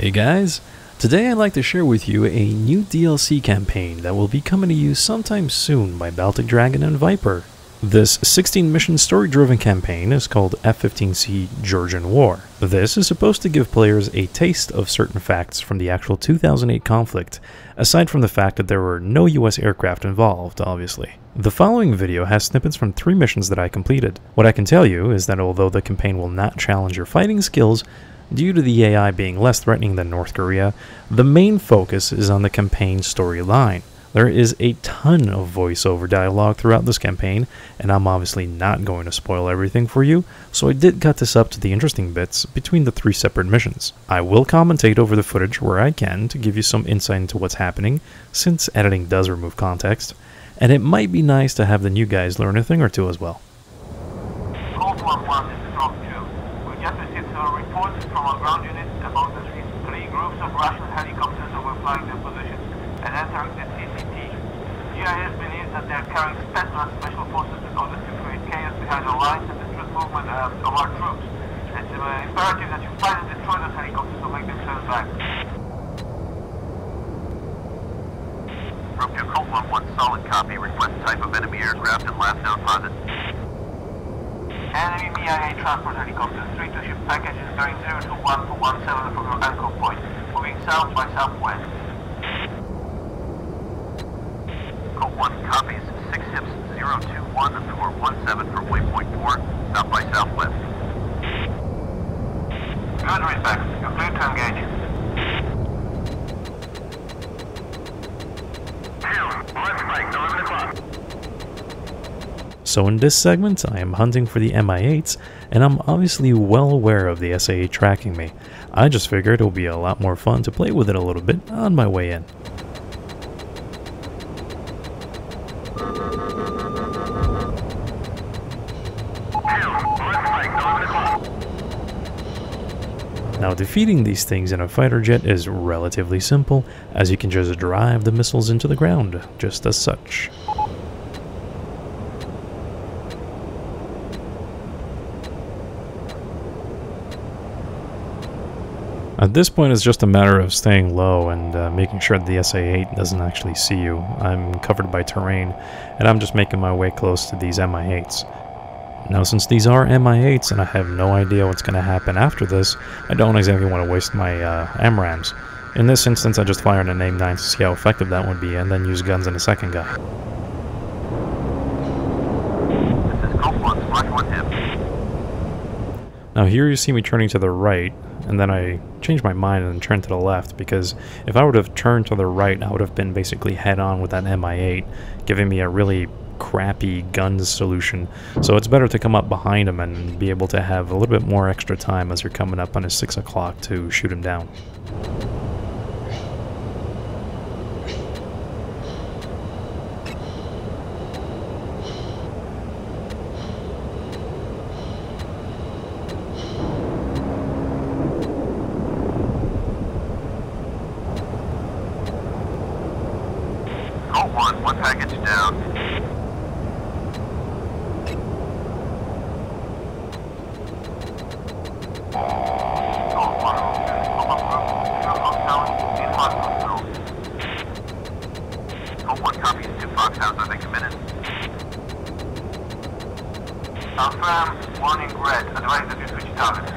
Hey guys, today I'd like to share with you a new DLC campaign that will be coming to you sometime soon by Baltic Dragon and Viper. This 16-mission story-driven campaign is called F-15C Georgian War. This is supposed to give players a taste of certain facts from the actual 2008 conflict, aside from the fact that there were no US aircraft involved, obviously. The following video has snippets from 3 missions that I completed. What I can tell you is that although the campaign will not challenge your fighting skills, due to the AI being less threatening than North Korea, the main focus is on the campaign storyline. There is a ton of voiceover dialogue throughout this campaign, and I'm obviously not going to spoil everything for you, so I did cut this up to the interesting bits between the 3 separate missions. I will commentate over the footage where I can to give you some insight into what's happening, since editing does remove context, and it might be nice to have the new guys learn a thing or two as well. Reports from our ground units about the 3 groups of Russian helicopters overflying their positions and entering the CCT. GIS believes that they are carrying special forces in order to create chaos behind our lines and disrupt movement of our troops. It's imperative that you find and destroy those helicopters or make them turn back. Group 2, Colt 1-1, solid copy. Request type of enemy aircraft and last known posit. Enemy MIA transport helicopters, 3-2 ship packages bearing 021 for 17 from your anchor point, moving south by southwest. Colt 1 copies, 6 ships 021 for 17 from waypoint 4, south by southwest. Good respect, you're clear to engage. Let's fight, 11 o'clock. So in this segment, I am hunting for the Mi-8s, and I'm obviously well aware of the SAA tracking me. I just figured it would be a lot more fun to play with it a little bit on my way in. Now defeating these things in a fighter jet is relatively simple, as you can just drive the missiles into the ground, just as such. At this point, it's just a matter of staying low and making sure that the SA-8 doesn't actually see you. I'm covered by terrain, and I'm just making my way close to these Mi-8s. Now, since these are Mi-8s and I have no idea what's going to happen after this, I don't exactly want to waste my AMRAAMs. In this instance, I just fired an AIM-9 to see how effective that would be, and then use guns in a second guy. This is Colt 1, Squad 1 hip. Now here you see me turning to the right, and then I changed my mind and turned to the left, because if I would have turned to the right, I would have been basically head-on with that Mi-8, giving me a really crappy guns solution. So it's better to come up behind him and be able to have a little bit more extra time as you're coming up on his 6 o'clock to shoot him down. Colt 1 package down. Colt 1, Command Group, 2 Foxhounds, in hot control. Colt 1 copies, 2 Foxhounds, are they committed? Confirm, 1 in red, advise that you switch target.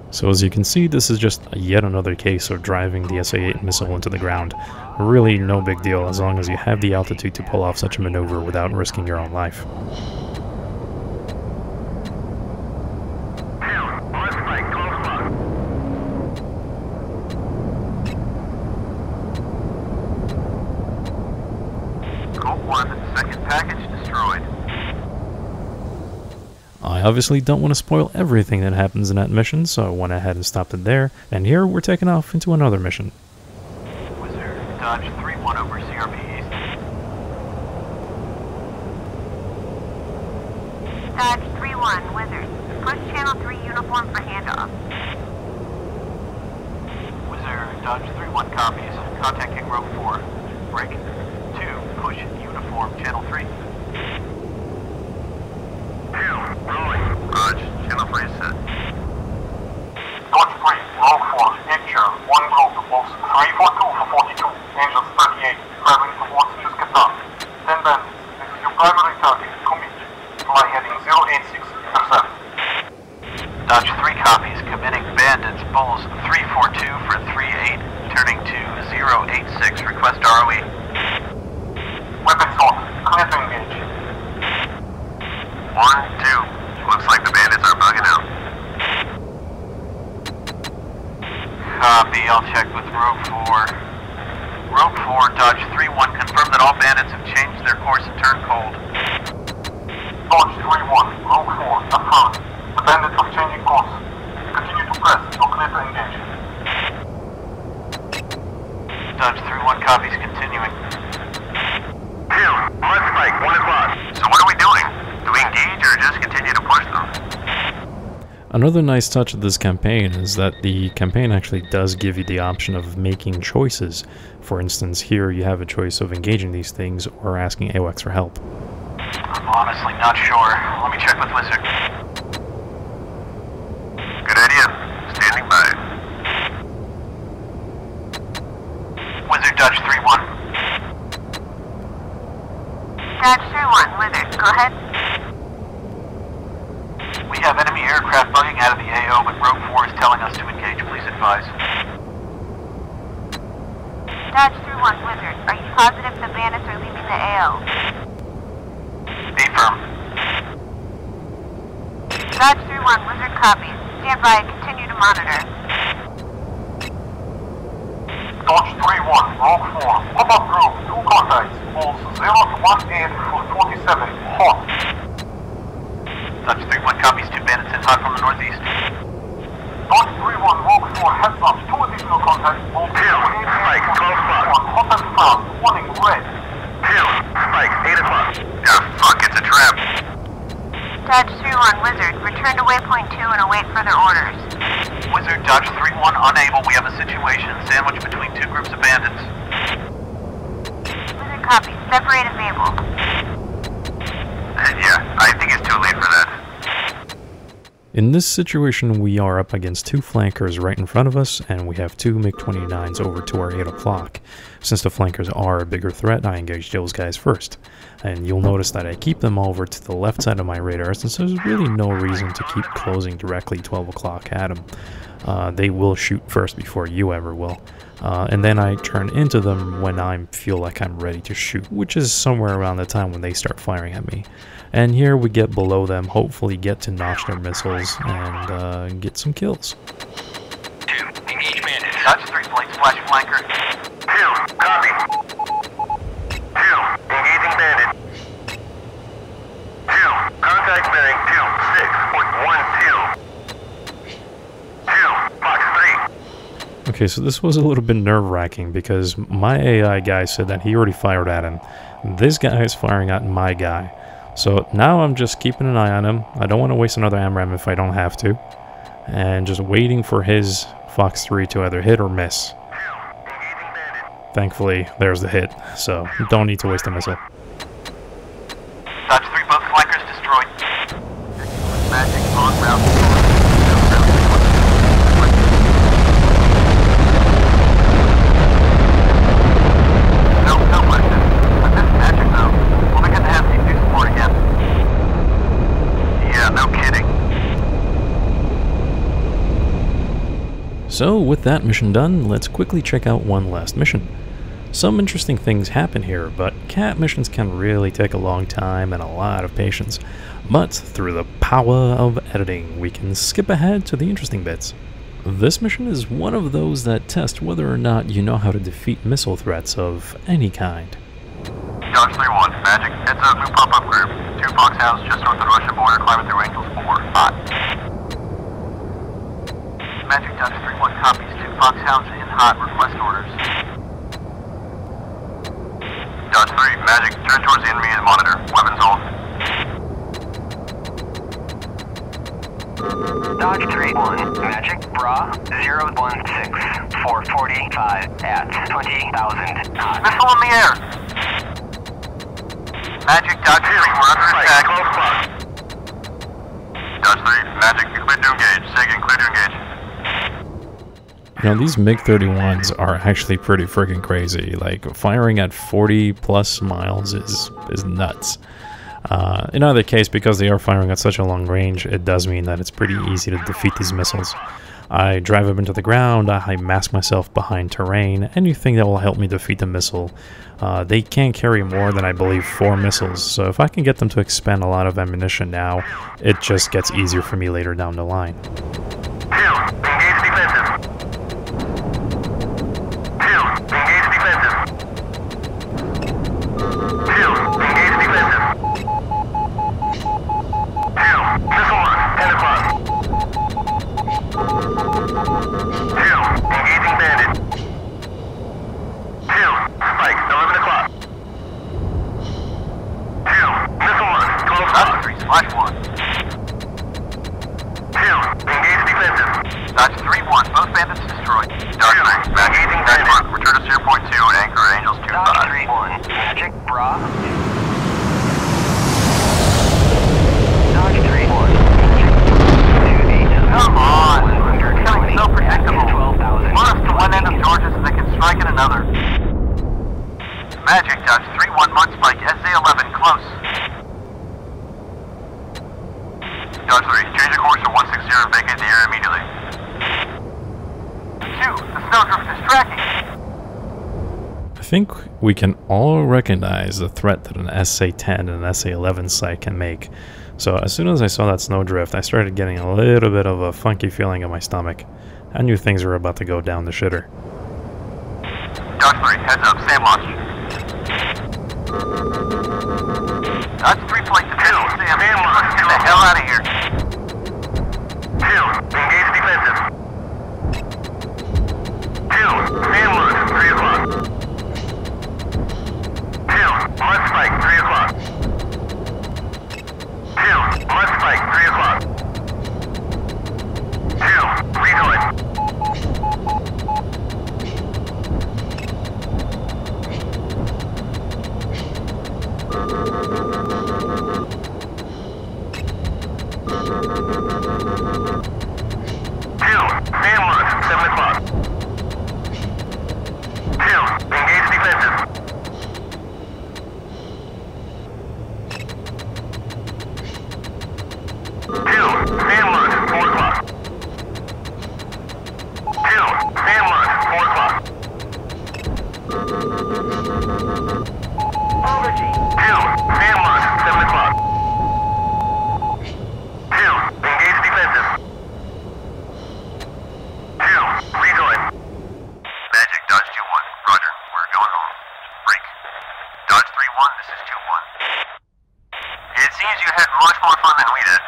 So as you can see, this is just yet another case of driving the SA-8 missile into the ground. Really no big deal as long as you have the altitude to pull off such a maneuver without risking your own life. Colt 1, second package destroyed. I obviously don't want to spoil everything that happens in that mission, so I went ahead and stopped it there, and here we're taking off into another mission. Wizard, Dodge 3-1 over CRP East. Dodge 3-1, Wizard. Push Channel 3 uniform for handoff. Wizard, Dodge 3-1 copies. Contacting row 4. Break. 2, push uniform, Channel 3. 2, rolling. Dodge, Channel 3 is set. Dodge 3, row 4, picture, 1 group, box 342 for 42, engines 38, traveling towards New Qatar. 10 bandits, this is your primary target, commit. Fly heading 086, intercept. Dodge 3 copies, committing bandits, Bulls 342 for 38, turning to 086, request ROE. Weapons on, clear to engage. 1, 2, looks like the bandits are bugging out. Copy, I'll check with row 4. Row 4, Dodge 3-1, confirm that all bandits have changed their course and turned cold. Dodge 3-1, row 4, affirmed. The bandits are changing course. Continue to press, you're clear to engage. Dodge 3-1 copies, continuing. 2, let's spike, 1 o'clock. So what are we doing? Do we engage or just continue to push them? Another nice touch of this campaign is that the campaign actually does give you the option of making choices. For instance, here you have a choice of engaging these things or asking AWACS for help. I'm honestly not sure. Let me check with Wizard. Good idea. Standing by. Wizard, Dodge 3-1. Dodge 3-1, Wizard, go ahead. We have enemy aircraft bugging out of the AO, but row 4 is telling us to engage. Please advise. Dodge 3-1, Wizard, are you positive the bandits are leaving the AO? Affirm. Dodge 3-1, Wizard copies. Stand by, continue to monitor. Dodge 3-1, row 4, pop-up group, 2 contacts, Bulls 018 for 47, hot. Dodge 3-1 copies, 2 bandits in hot from the northeast. Dodge 3-1, row 4, heads up, 2 additional contacts, Bulls 018 for 41, hot and fast, warning, red. 2, spike, 8 o'clock. Ah, fuck, it's a trap. Dodge 3-1, Wizard, return to waypoint 2 and await further orders. Wizard, Dodge 3-1 unable. We have a situation sandwiched between 2 groups of bandits. Wizard copies, separate if able. Yeah, I think it's too late for that. In this situation, we are up against 2 flankers right in front of us, and we have 2 MiG-29s over to our 8 o'clock. Since the flankers are a bigger threat, I engage those guys first. And you'll notice that I keep them over to the left side of my radar, since there's really no reason to keep closing directly 12 o'clock at them. They will shoot first before you ever will. And then I turn into them when I feel like I'm ready to shoot, which is somewhere around the time when they start firing at me. And here we get below them, hopefully get to notch their missiles and get some kills. 2, engage bandits. Dodge 3 plates, flash flanker. 2, copy. 2, engaging bandit. 2, contact bearing 26.12. 2, Fox 3. Okay, so this was a little bit nerve-wracking because my AI guy said that he already fired at him. This guy is firing at my guy. So now I'm just keeping an eye on him. I don't want to waste another AMRAAM if I don't have to. And just waiting for his Fox 3 to either hit or miss. Thankfully, there's the hit, so don't need to waste a missile. Dodge 3, both flankers destroyed. Magic on route. No question. But this is magic though. We'll begin to have C2 support again. Yeah, no kidding. So with that mission done, let's quickly check out one last mission. Some interesting things happen here, but cat missions can really take a long time and a lot of patience. But through the power of editing, we can skip ahead to the interesting bits. This mission is one of those that test whether or not you know how to defeat missile threats of any kind. Dodge 3-1, Magic, heads up, new pop-up group. 2 Foxhounds just north of the Russian border, climbing through Angels 4. Hot. Magic, Dodge 3-1 copies. 2 Foxhounds in hot, request orders. Dodge 3, Magic, turn towards the enemy and monitor. Weapons on. Dodge 3-1, Magic Bra 016, 445 at 20,000 knots. Missile in the air. Magic Dodge 3, we're under attack. Close clock. Dodge 3, Magic, you're clear to engage. Sagan, clear to engage. You know, these MiG-31s are actually pretty freaking crazy. Like, firing at 40 plus miles is nuts. In either case, because they are firing at such a long range, it does mean that it's pretty easy to defeat these missiles. I drive them into the ground, I mask myself behind terrain, anything that will help me defeat the missile. They can't carry more than, I believe, 4 missiles, so if I can get them to expend a lot of ammunition now, it just gets easier for me later down the line. 2, engage defensive. 2, engage defensive. 2, engage defensive. 2, missile launch, 10 o'clock. 2, engaging bandit. 2, spike, 11 o'clock. 2, missile launch, 12 o'clock. Dodge 3, Slash 1. 2, engage defensive. Dodge 3-1, both bandits destroyed. Dodge 3, engaging bandit. Return to 0.2 and anchor at Angels 2-5. Dodge 3-1, Magic Bra. Dodge 3-1, Magic 2-8. Come on! It's getting so predictable. 12,000. Want us to one end of Georgia so they can strike at another. Magic, Dodge 3-1, Mudspike, SA-11, close. Dodge 3, change your course to 160 and vacate the area immediately. 2, the snowdrift is tracking. I think we can all recognize the threat that an SA-10 and an SA-11 site can make. So as soon as I saw that snowdrift, I started getting a little bit of a funky feeling in my stomach. I knew things were about to go down the shitter. Dodge 3, heads up, SAM launch. Dodge 3 flight to 2, SAM, get the hell out of here. 2, engage defensive. 2, SAM launch, 3 o'clock. 2, Mudspike, 3 o'clock. 2, Mudspike, 3 o'clock. 2, rejoin. 2, SAM launch, 7 o'clock. 2, engage defensive. 2, SAM launch, 4 o'clock. 2, SAM launch, 4 o'clock. 2, SAM launch, 7 o'clock. 2, engage defensive. 2, rejoin. Magic, Dodge 2-1, roger, we're going home. Break. Dodge 3-1, this is 2-1. It seems you had much more fun than we did.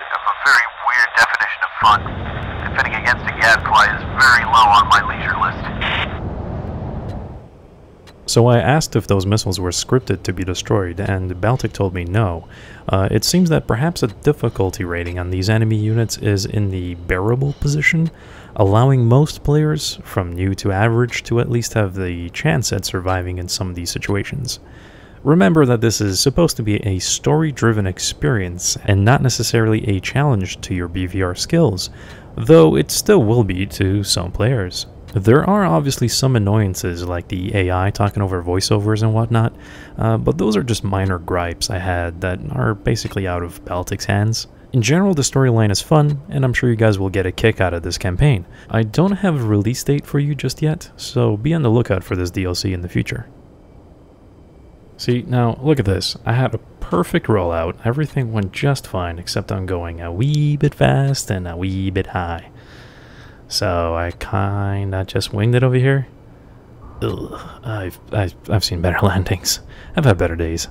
Of a very weird definition of fun. Defending against a gadfly is very low on my leisure list. So I asked if those missiles were scripted to be destroyed, and Baltic told me no. It seems that perhaps a difficulty rating on these enemy units is in the bearable position, allowing most players, from new to average, to at least have the chance at surviving in some of these situations. Remember that this is supposed to be a story-driven experience, and not necessarily a challenge to your BVR skills, though it still will be to some players. There are obviously some annoyances like the AI talking over voiceovers and whatnot, but those are just minor gripes I had that are basically out of Baltic's hands. In general, the storyline is fun, and I'm sure you guys will get a kick out of this campaign. I don't have a release date for you just yet, so be on the lookout for this DLC in the future. See, now look at this. I had a perfect rollout, everything went just fine except I'm going a wee bit fast and a wee bit high. So I kinda just winged it over here. Ugh, I've seen better landings. I've had better days.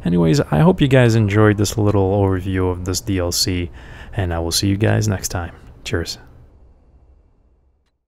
Anyways, I hope you guys enjoyed this little overview of this DLC, and I will see you guys next time. Cheers.